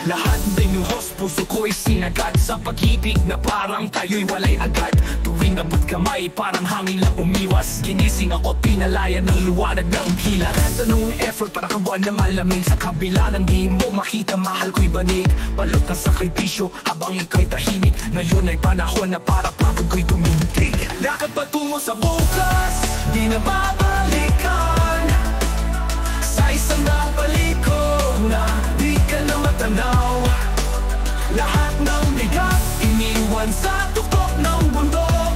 Lahat binuhos, puso ko'y sinagad sa pag-ibig na parang tayo'y walay agad. Tuwing abot kamay, parang hangin lang umiwas. Ginising ako't pinalayan ng liwanag ng hilat. Tanong effort para kabuan na malamig. Sa kabila ng di mo makita, mahal ko'y banig. Balot ng sakripisyo habang ikaw'y tahimik. Ngayon ay panahon na para pagod ko'y tumindig. Lakad patungo sa bukas, di na babalikan. Sa isang napaliko na di ka na matanaw. Lahat ng bigat iniwan sa tuktok ng bundok.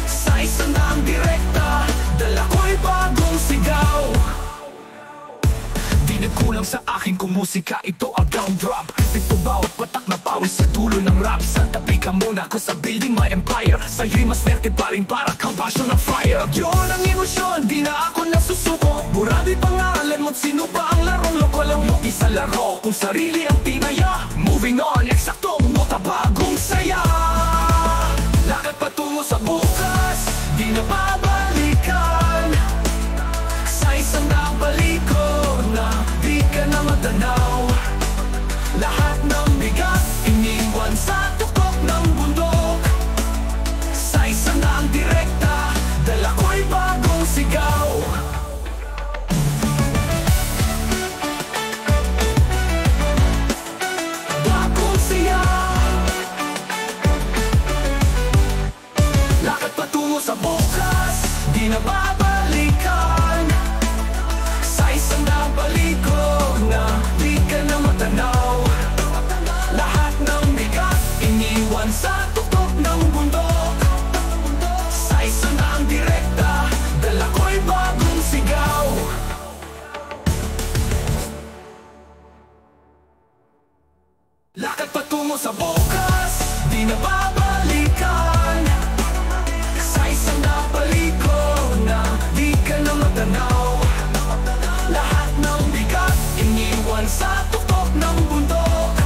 Sa isang daang direkta, dala ko'y bagong sigaw. Di nagkulang sa akin kung musika, ito ang ground drop. Ito bawat patak na pawis sa dulo ng rap. Sa tabi ka muna ko sa building my empire. Sa'yo'y mas verte pa rin para kang passion ng fire. Yun ang emosyon, di na ako nasusuko. Burado'y pangalan mo't sino pa ang larong loko. Lang mo isa laro kung sarili ang tinaya. Moving on, eksaktong nota bagong saya. Lakad patungo sa bukas, di na babalikan. Sa isang nabaliko na di ka na matanaw. Lahat ng bigat iniwan sa tuktok ng bundok. Sa isang daang direkta, dala ko'y bagong sigaw. Bagong siya. Lakad patungo sa bukas, di na babalikan. Sa isang nabaliko na di ka na matanaw. Lahat ng bigat iniwan sa tuktok ng bundok. Sa isang daang direkta, dala ko'y bagong sigaw. Lakad patungo sa bukas, di na babalikan. Sa isang napaliko na di ka na matanaw. Lahat ng bigat iniwan sa tuktok ng bundok.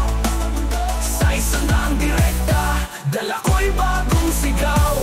Sa isang daang direkta, dala ko'y bagong sigaw.